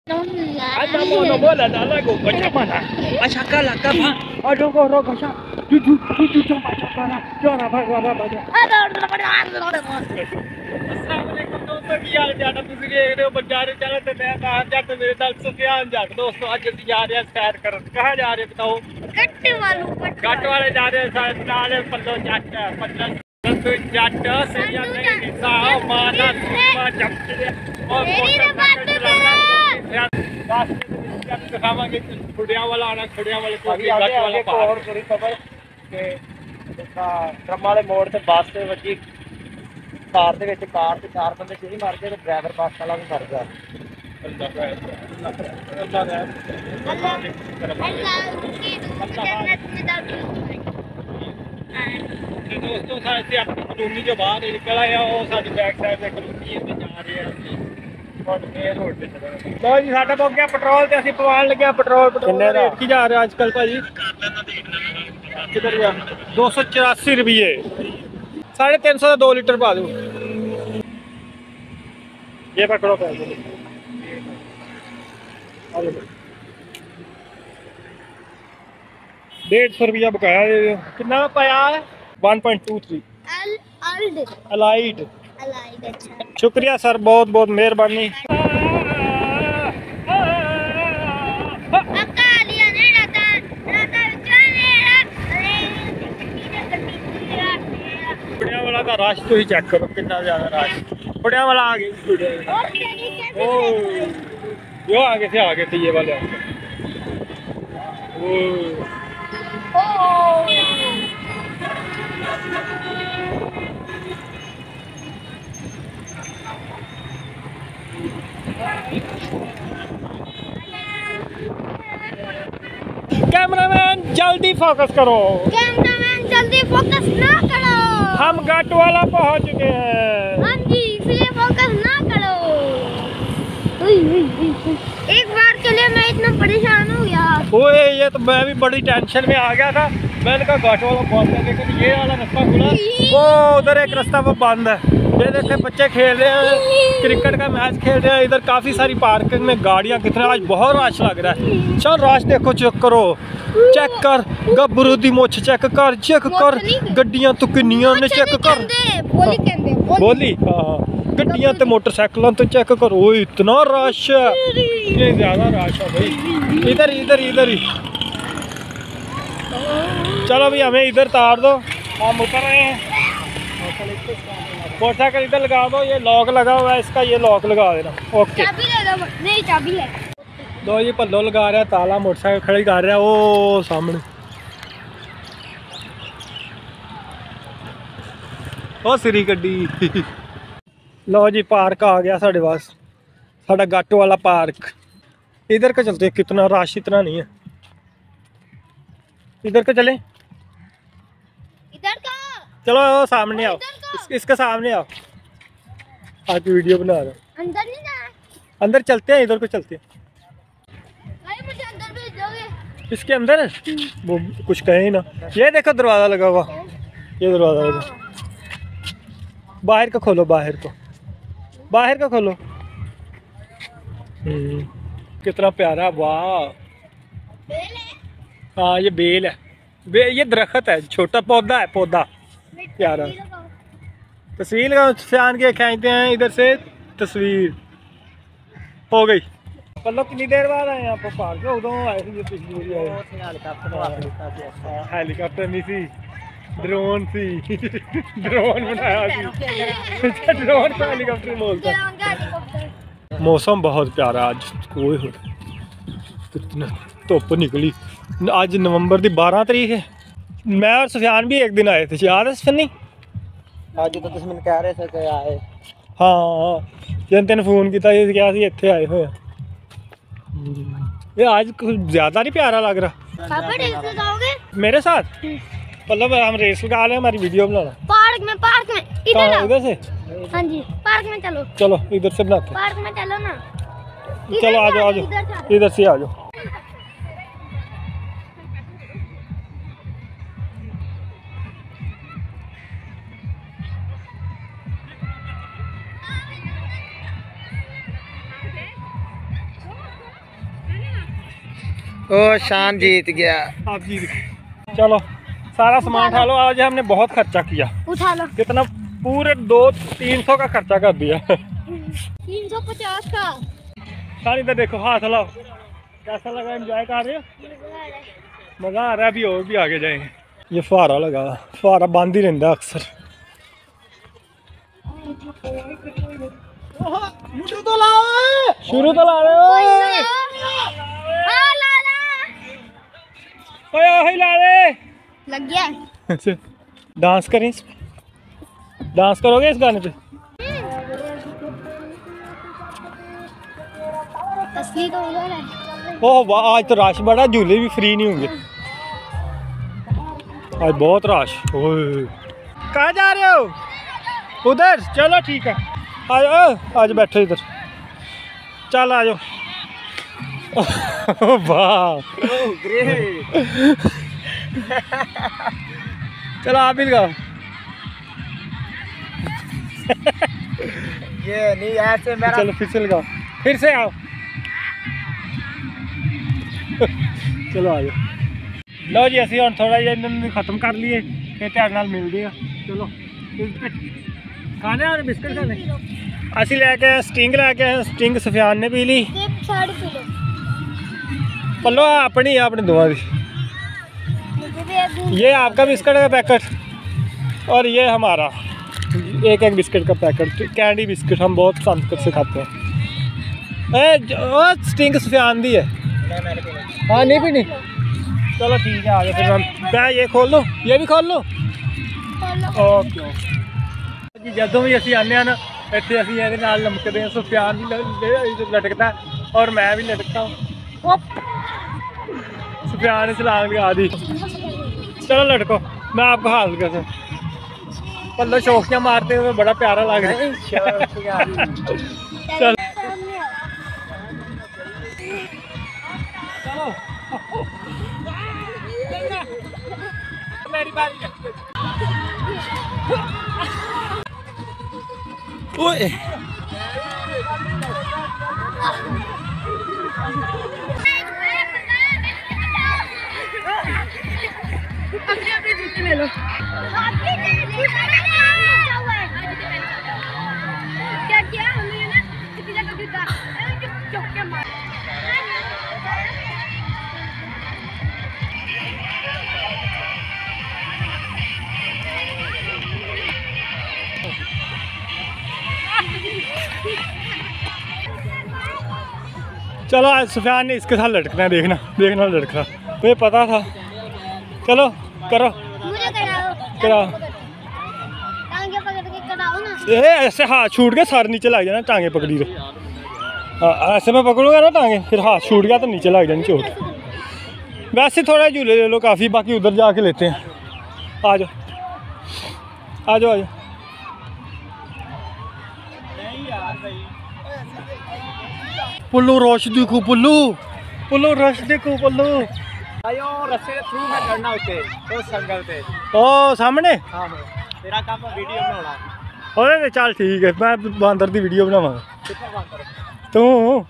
Ada mau bola dah lagu macam mana? Asyaka lah kan? Aduh kau kasar. Jujur coba cakap. Jangan apa. Assalamualaikum दोस्तों की हाल चाल तुसी देख रहे हो बंजारे चला ते मैं कहां जट मेरे नाल सुफियान जट दोस्तों आज ਅਸੀਂ जा रहे हैं सैर करन कहां जा रहे हैं बताओ गट वाले जा रहे हैं नाले पल्लो जट पल्लो जट सरिया नहीं साओ माना सुमा जमते और दिखावांगे खुड़िया वाला आना खुड़िया वाले को गट वाला और पूरी खबर के ड्रम वाले मोड़ से बस से वजी कार ਦੇ ਵਿੱਚ ਕਾਰ ਤੇ ਚਾਰ ਬੰਦੇ ਚੋਰੀ ਮਾਰ ਕੇ ਤੇ ਡਰਾਈਵਰ ਬੱਸ ਵਾਲਾ ਵੀ ਮਰ ਗਿਆ ਦੋਸਤੋ ਸਾਡੇ ਆਪਣੀ ਕਲੋਨੀ ਜੋ ਬਾਹਰ ਨਿਕਲ ਆਇਆ ਉਹ ਸਾਡੀ ਬੈਕ ਸਾਈਡ ਤੇ ਕਲੋਨੀ ਤੇ ਜਾ ਰਹੇ ਆ ਬਹੁਤ ਮੇਨ ਰੋਡ ਤੇ ਲੋ ਜੀ ਸਾਡਾ ਪਹੁੰਚ ਗਿਆ ਪੈਟਰੋਲ ਤੇ ਅਸੀਂ ਪਵਾਉਣ ਲੱਗੇ ਆ ਪੈਟਰੋਲ ਕਿੰਨੇ ਰੇਟ ਕੀ ਜਾ ਰਿਹਾ ਅੱਜ ਕੱਲ ਭਾਜੀ ਕਿਧਰ ਗਿਆ 284 ਰੁਪਏ 350 का 2 लीटर पा दो ये पकड़ो पैसे 150 रुपया बकाया कितना पाया 1.23 अलाइड शुक्रिया सर बहुत बहुत मेहरबानी वाला का रश तो ही चेक करो कितना ज्यादा रश बड़िया वाला आ गई यो आगे से आगे थे ये वाले कैमरामैन जल्दी फोकस करो कैमरामैन जल्दी फोकस ना करो हम गट वाला पहुंच चुके हैं हाँ जी इसलिए फोकस ना करो एक बार के लिए मैं इतना परेशान हो गया ओए ये तो मैं भी बड़ी टेंशन में आ गया था मैंने कहा गट वाला बंद है लेकिन ये वाला रास्ता खुला वो उधर एक रास्ता वो बंद है ये देखे बच्चे खेल रहे हैं क्रिकेट का मैच खेल रहे हैं इधर काफी सारी पार्किंग में गाड़ियां कितने आज बहुत रश लग रहा है चल रश देखो चेक करो चेक कर गब्बरू दी मुछ चेक कर गड्डियां तो किन्नियां ने चेक कर बोली हाँ गड्डियां ते मोटरसाइकिलों तो चेक करो इतना रश है ये ज्यादा रश है भाई इधर ही चलो भाई हमें इधर तार दो हम उतर रहे हैं मोटरसाइकिल इधर लगा दो ये लॉक लगा हुआ है इसका ये लॉक लगा देना ओके चाबी है दो ये पल्लो लगा रहा है ताला मोटरसाइकिल खड़ी कर रहा है वो सामने ओ सिरी गड्डी लो जी पार्क आ गया साढ़े पास साढ़ा गट वाला पार्क इधर का चलते कितना रश इतना नहीं है इधर का चले इधर का चलो सामने आओ इसके सामने आओ आज वीडियो बना रहा अंदर नहीं जाना अंदर चलते हैं इधर को चलते हैं भाई मुझे अंदर भेज दोगे इसके अंदर वो कुछ कहे ना ये देखो दरवाजा लगा हुआ ये दरवाजा लगा बाहर का खोलो बाहर का खोलो कितना प्यारा वाह हाँ ये बेल है ये दरख्त है छोटा पौधा है प्यारा तस्वीर सियान के खींचते हैं इधर से तस्वीर हो गई पल्लो कितनी देर बाद आए यहाँ पर पार्क उदों आए थे पिछली बार आए हेलीकॉप्टर नहीं सी ड्रोन सी ड्रोन बनाया ड्रोन को हेलीकॉप्टर बोलते मौसम बहुत प्यारा आज कोई कितना धुप निकली आज नवंबर की 12 तारीख है मैं और सुफियान भी एक दिन आए थे याद है सफनी आज तो तुम मैंने कह रहे थे कि आए हाँ जिन तेन फोन किया क्या इतने आए हुए ये आज कुछ ज्यादा नहीं प्यारा लग रहा पापा रेस लगाओगे मेरे साथ मतलब हम रेस लगा रहे हैं हमारी वीडियो बनाना पार्क में इधर से हाँ जी पार्क में चलो इधर से बनाते पार्क में चलो ना चलो आ जाओ इधर से आ जाओ ओ शान जीत गया। आप जीत गए। चलो सारा सामान उठा लो। आज हमने बहुत खर्चा किया। उठा लो। कितना? पूरे 200-300 का खर्चा कर दिया। 350 का। शान इधर देखो, हाथ हिलाओ। कैसा लगा? एंजॉय कर रहे हो? मज़ा आ रहा है। अभी और भी आगे जाएंगे। ये फुहारा लगा, फुहारा बंद ही रहता अक्सर। शुरू तो ला रहे हो। ओए ला रहे। लग गया। अच्छा, डांस करें इस पे? डांस करोगे इस गाने पे? असली तो उधर है। ओह वाह, आज तो रश बड़ा, झूले भी फ्री नहीं होंगे आज, बहुत रश। ओए कहाँ जा रहे हो? उधर चलो ठीक है। आज बैठो इधर। चल आ जाओ। वाह चलो आप भी लगाओ। ये नहीं ऐसे मेरा। चलो फिर से लगाओ, फिर से आओ। चलो आ जाओ। लो जी असं हम थोड़ा जिहा खत्म कर लिए, फिर ध्यान नाल मिलते हैं। चलो खाने और बिस्किट खाने असी लैके स्टिंग लैके आए। स्टिंग सफियान ने पी ली। Sari P low. पल्लो अपनी अपने दोवां दी। मुझे भी एक दूध। ये आपका बिस्किट का पैकेट और ये हमारा एक बिस्किट का पैकेट। कैंडी बिस्किट हम बहुत पसंद से खाते हैं। स्टिंग सफियान दी है। हाँ नहीं पीनी? चलो ठीक है आ जाओ। फिर मैं ये खोल लूँ, ये भी खोल लूँ। ओके जी। जदों भी असी आने हैं ना इतने असी ये लमकते हैं। सुफियान भी लटकता है और मैं भी लटकता हूँ। सुफियान ने छलांग लगा दी। चलो लटको, मैं आपको हाल कर सकूँ। पल्लो शौकियाँ मारते हुए बड़ा प्यारा लग रहा है। चल चलो मेरी बारी है। ओए अपने जूते ले लो। क्या किया हमने ना किसी जगह जूता चौके मार। चलो आज सुफियान ने इसके साथ लटकना है। देखना देखना लटकना, मुझे पता था। चलो करो मुझे कराओ। कराओ। टांगे पकड़ के कराओ ना। ये ऐसे हाथ छूट के सर नीचे लग जाना। टांगे पकड़ी तो हाँ, ऐसे मैं पकड़ूंगा ना टांगे, फिर हाथ छूट गया तो नीचे लग जानी चोट। वैसे थोड़ा झूले ले लो काफ़ी, बाकी उधर जाके लेते हैं। आ जाओ आ जाओ आ जाओ। पुल्लू रश देखो, पुल्लू पुल्लू रश देखो पुल्लू। आयो रस्ते थ्रू में चढ़ना होते तो संगल पे। ओ सामने। हाँ तेरा काम वीडियो बनाना। और चल ठीक है, मैं बांदर की वीडियो बनावा। कितना बांदर? तू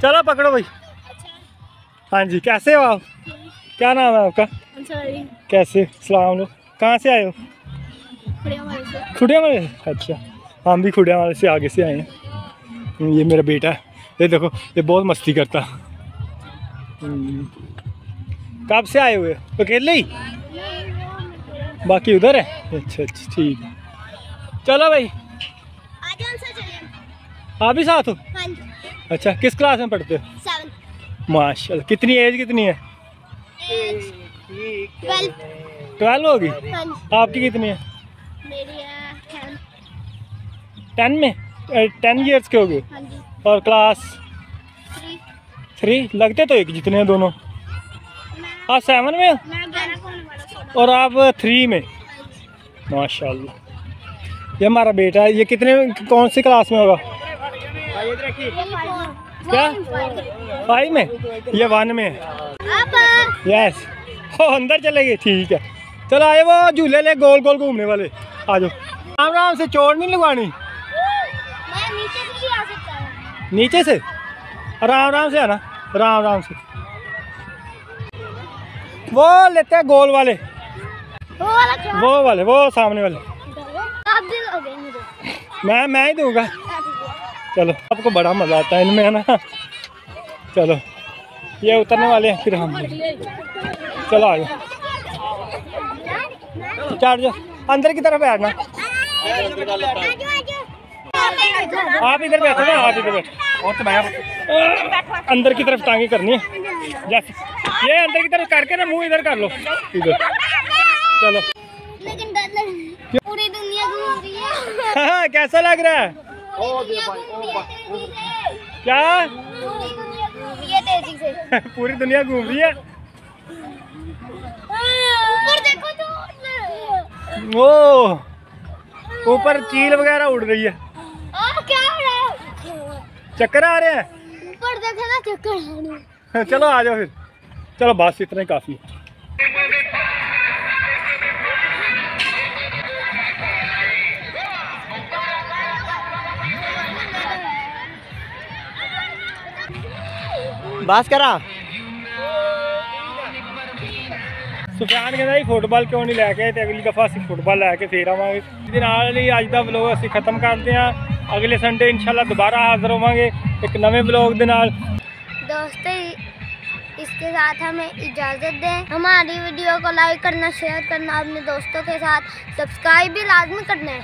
चलो पकड़ो भाई। हाँ जी, कैसे हो आप? क्या नाम है आपका? कैसे? सलाम लो। कहाँ से आए हो? खुड़िया वाले। अच्छा, हम भी खुड़िया वाले से आगे से आए हैं। ये मेरा बेटा है, ये देखो ये बहुत मस्ती करता। कब से आए हुए? अकेले ही? बाकी उधर है? अच्छा अच्छा ठीक है। चलो भाई आप भी साथ हो? हाँ जी। अच्छा, किस क्लास में पढ़ते हो? 7 माशाल्लाह। कितनी एज कितनी है? 12। 12 होगी। हाँ जी। आपकी कितनी है? मेरी है 10। 10 में? 10 ईयर्स के हो गए। हाँ जी। और क्लास 3। 3? लगते तो एक जितने हैं दोनों। आप 7 में हो मैं 11 को होने वाला। और आप 3 में। माशाल्लाह। ये हमारा बेटा है। ये कितने, कौन सी क्लास में होगा? क्या? 5 में? ये 1 में है। आप यस। हो अंदर चले गए, ठीक है। चलो आए, वो झूले ले गोल गोल घूमने वाले। आ जाओ। आराम आराम से, चोट नहीं लगवानी। मैं नीचे से भी आ सकता हूँ। नीचे से आराम आराम से आना। राम राम से। वो लेते हैं गोल वाले, वो वाला क्या? वो सामने वाले। आप दे दोगे मुझे? मैं ही दूंगा। चलो आपको बड़ा मजा आता है इनमें, है ना। चलो ये उतरने वाले हैं, फिर हम चलो आ जाओ, चढ़ जाओ, अंदर की तरफ बैठना। आप इधर बैठो ना, आप इधर बैठो, और तो मैं अंदर की तरफ टांगी करनी है। जैसे ये अंदर की तरफ करके ना मुंह इधर कर लो, इधर। चलो लेकिन डर लग, पूरी दुनिया घूम रही है। हाँ, कैसा लग रहा है? क्या? ये तेजी से पूरी दुनिया घूम रही है। ऊपर देखो तो, ओ ऊपर चील वगैरह उड़ रही है। क्या हो रहा है? चक्कर आ रहे हैं। ऊपर देखो ना, चक्कर आ रहे हैं। चलो आ जाओ फिर। चलो बस इतना ही काफी है। बस करा सुफियान कहता जी फुटबॉल क्यों नहीं लैके, तो अगली दफ़ा असी फुटबॉल लैके फिर आवांगे। ਇਹਦੇ ਨਾਲ ਹੀ ਅੱਜ ਦਾ ਵਲੌਗ ਅਸੀਂ ਖਤਮ ਕਰਦੇ ਹਾਂ। अगले संडे इंशाल्लाह दोबारा हाजिर होवांगे एक नवे ब्लॉग ਦੇ ਨਾਲ। दोस्तों इसके साथ हमें इजाज़त दें। हमारी वीडियो को लाइक करना, शेयर करना, अपने दोस्तों के साथ सब्सक्राइब भी लाजमी करना है।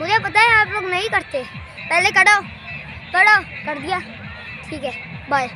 मुझे पता है आप लोग नहीं करते, पहले करो कर दिया, ठीक है, बाय।